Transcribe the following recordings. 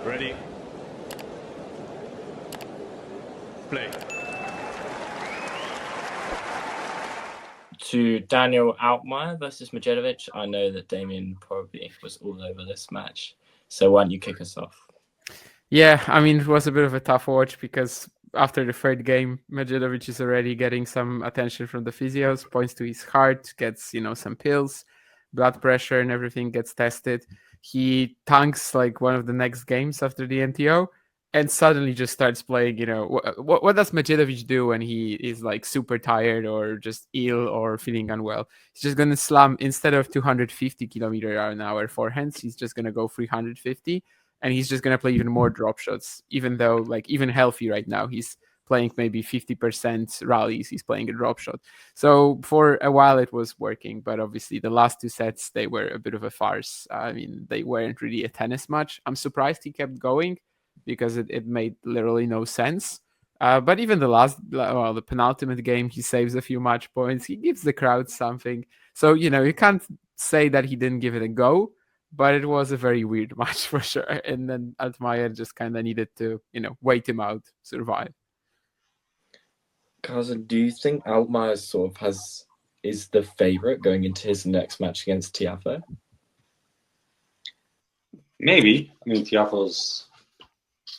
Ready. Play. To Daniel Altmaier versus Medjedovic. I know that Damien probably was all over this match. So why don't you kick us off? Yeah, I mean, it was a bit of a tough watch because after the third game, Medjedovic is already getting some attention from the physios, points to his heart, gets, some pills, blood pressure and everything gets tested. He tanks like one of the next games after the NTO and suddenly just starts playing, what does Medjedovic do when he is like super tired or just ill or feeling unwell? He's just going to slam, instead of 250 kilometer an hour forehands, he's just going to go 350, and he's just going to play even more drop shots, even though like even healthy right now, he's playing maybe 50% rallies, he's playing a drop shot. So for a while it was working, but obviously the last two sets, they were a bit of a farce. I mean, they weren't really a tennis match. I'm surprised he kept going because it made literally no sense. But even the penultimate game, he saves a few match points. He gives the crowd something. So, you can't say that he didn't give it a go, but it was a very weird match for sure. And then Altmaier just kind of needed to, wait him out, survive. Carson, do you think Altmaier sort of is the favourite going into his next match against Tiafoe? Maybe. I mean, Tiafoe's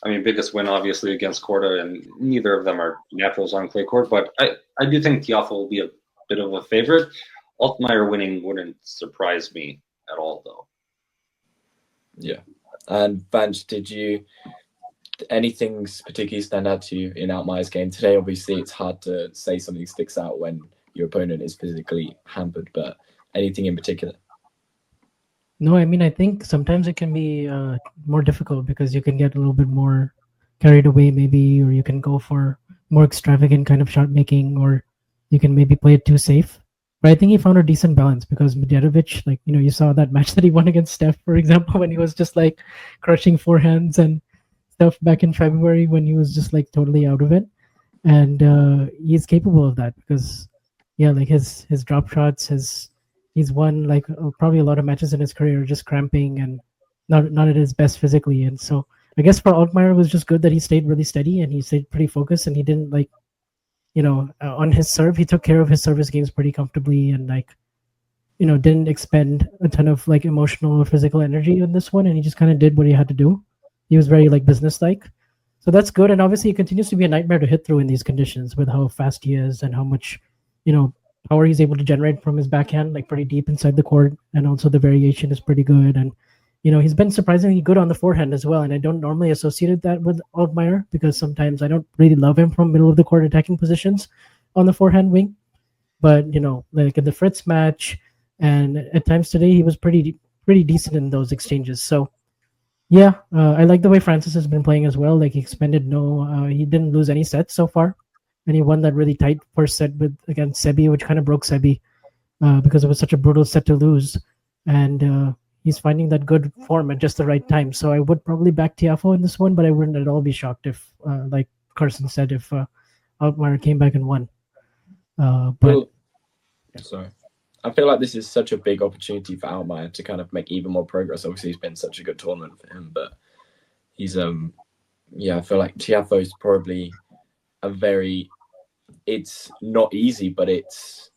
biggest win obviously against Korda, and neither of them are naturals on clay court, but I do think Tiafoe will be a bit of a favorite. Altmaier winning wouldn't surprise me at all, though. Yeah. And Vange, did anything particularly stand out to you in Altmaier's game today? Obviously, it's hard to say something sticks out when your opponent is physically hampered, but anything in particular? No, I mean, I think sometimes it can be more difficult because you can get a little bit more carried away maybe, or you can go for more extravagant kind of shot making, or you can maybe play it too safe. But I think he found a decent balance because Medjedovic, like, you saw that match that he won against Steph, for example, when he was just like crushing forehands and stuff back in February when he was just like totally out of it. And he's capable of that because, yeah, like his drop shots, he's won like probably a lot of matches in his career just cramping and not at his best physically. And so I guess for Altmaier, it was just good that he stayed really steady and he stayed pretty focused and he didn't like, on his serve, he took care of his service games pretty comfortably and like, didn't expend a ton of like emotional or physical energy on this one. And he just kind of did what he had to do. He was very like businesslike. So that's good. And obviously it continues to be a nightmare to hit through in these conditions with how fast he is and how much, power he's able to generate from his backhand, like pretty deep inside the court. And also the variation is pretty good. And, he's been surprisingly good on the forehand as well. And I don't normally associate that with Altmaier because sometimes I don't really love him from middle of the court attacking positions on the forehand wing. But, like in the Fritz match and at times today, he was pretty decent in those exchanges. So, yeah, I like the way Francis has been playing as well. Like he he didn't lose any sets so far. And he won that really tight first set against Sebi, which kind of broke Sebi because it was such a brutal set to lose. And he's finding that good form at just the right time. So I would probably back Tiafoe in this one, but I wouldn't at all be shocked if, like Carson said, if Altmaier came back and won. Sorry. I feel like this is such a big opportunity for Altmaier to kind of make even more progress. Obviously, it's been such a good tournament for him, but he's I feel like Tiafoe is probably it's not easy, but it's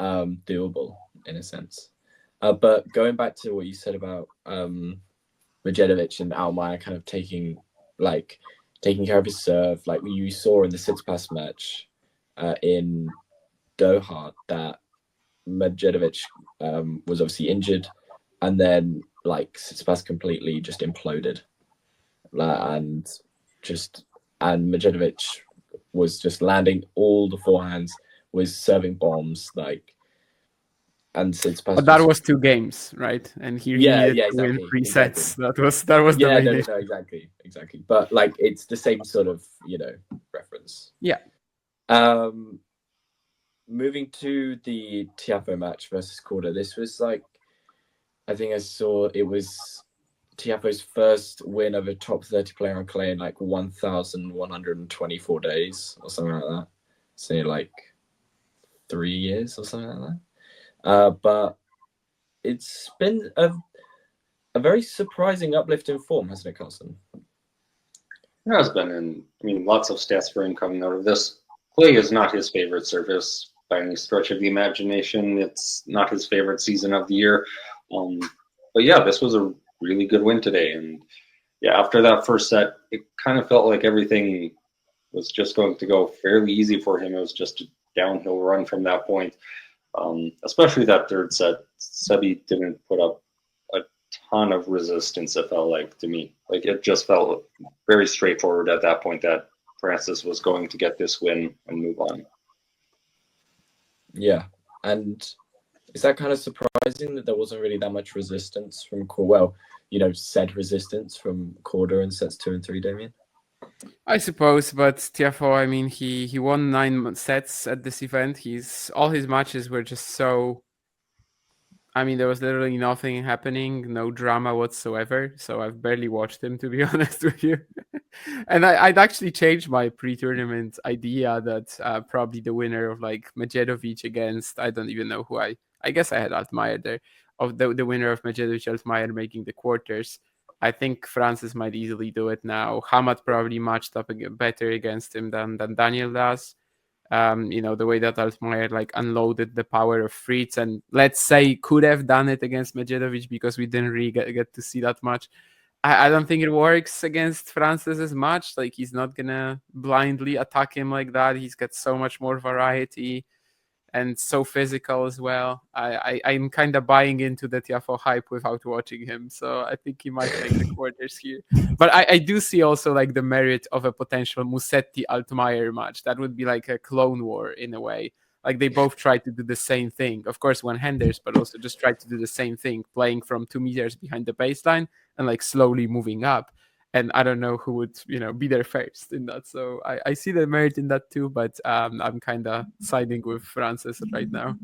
doable in a sense. But going back to what you said about Medjedovic and Altmaier kind of taking care of his serve, like you saw in the Tsitsipas match in Doha, that Medjedovic was obviously injured, and then like Tsitsipas completely just imploded, and Medjedovic was just landing all the forehands, was serving bombs, and Tsitsipas. But that was 2 games, right? And he needed to win 3 sets. That was the main issue. No, exactly. But like it's the same sort of reference. Yeah. Moving to the Tiafoe match versus Korda, this was like, I think I saw it was Tiafoe's first win of a top 30 player on clay in like 1,124 days or something like that. So like 3 years or something like that. But it's been a very surprising uplift in form, hasn't it, Carson? There has been, and I mean, lots of stats for him coming out of this. Clay is not his favorite surface by any stretch of the imagination. It's not his favorite season of the year. But yeah, this was a really good win today. And yeah, after that first set, it kind of felt like everything was just going to go fairly easy for him. It was just a downhill run from that point. Especially that third set. Sebi didn't put up a ton of resistance, it felt like to me. Like it just felt very straightforward at that point that Francis was going to get this win and move on. Yeah, and is that kind of surprising that there wasn't really that much resistance from well, said resistance from Korda in sets 2 and 3, Damien? I suppose, but Tiafoe, I mean, he won 9 sets at this event. All his matches were just so. I mean, there was literally nothing happening, no drama whatsoever. So I've barely watched him, to be honest with you. And I'd actually changed my pre-tournament idea that probably the winner of like Medjedovic against, I don't even know who I guess I had Altmaier there, of the winner of Medjedovic Altmaier making the quarters. I think Francis might easily do it now. Hamad probably matched up better against him than Daniel does. The way that Altmaier like unloaded the power of Fritz, and let's say could have done it against Medjedovic because we didn't really get to see that much. I don't think it works against Francis as much. Like he's not gonna blindly attack him like that. He's got so much more variety and so physical as well. I'm kind of buying into the Tiafoe hype without watching him, so I think he might make the quarters here. But I do see also like the merit of a potential Musetti Altmaier match. That would be like a clone war in a way. Like they both try to do the same thing, of course one-handers, but also just try to do the same thing, playing from 2 meters behind the baseline and like slowly moving up. And I don't know who would, be there first in that. So I see the merit in that too, but I'm kind of siding with Francis right now.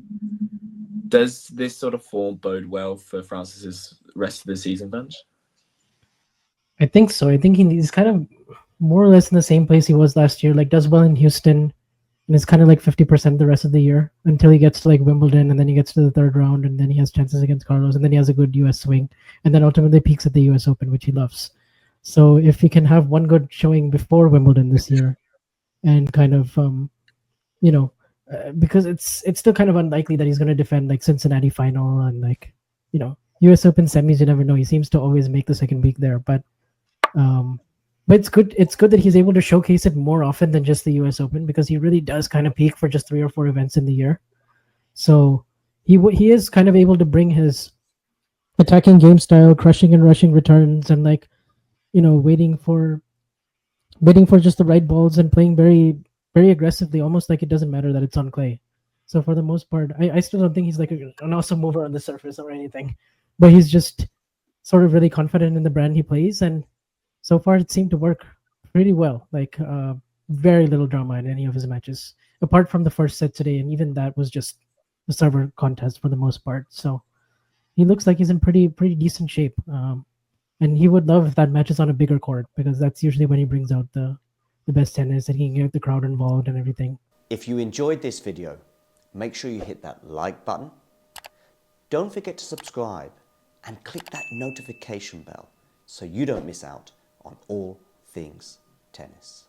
Does this sort of form bode well for Francis's rest of the season, bench? I think so. I think he's kind of more or less in the same place he was last year. Like does well in Houston, and it's kind of like 50% the rest of the year until he gets to like Wimbledon, and then he gets to the third round, and then he has chances against Carlos, and then he has a good US swing, and then ultimately peaks at the US Open, which he loves. So if he can have one good showing before Wimbledon this year, and kind of because it's still kind of unlikely that he's going to defend like Cincinnati final and like US Open semis, you never know. He seems to always make the second week there, but it's good. It's good that he's able to showcase it more often than just the US Open, because he really does kind of peak for just 3 or 4 events in the year. So he is kind of able to bring his attacking game style, crushing and rushing returns, and like waiting for just the right balls and playing very, very aggressively, almost like it doesn't matter that it's on clay. So for the most part, I still don't think he's like an awesome mover on the surface or anything, but he's just sort of really confident in the brand he plays, and so far it seemed to work pretty well. Like very little drama in any of his matches, apart from the first set today, and even that was just a server contest for the most part. So he looks like he's in pretty decent shape. And he would love if that match is on a bigger court, because that's usually when he brings out the best tennis and he can get the crowd involved and everything. If you enjoyed this video, make sure you hit that like button. Don't forget to subscribe and click that notification bell so you don't miss out on all things tennis.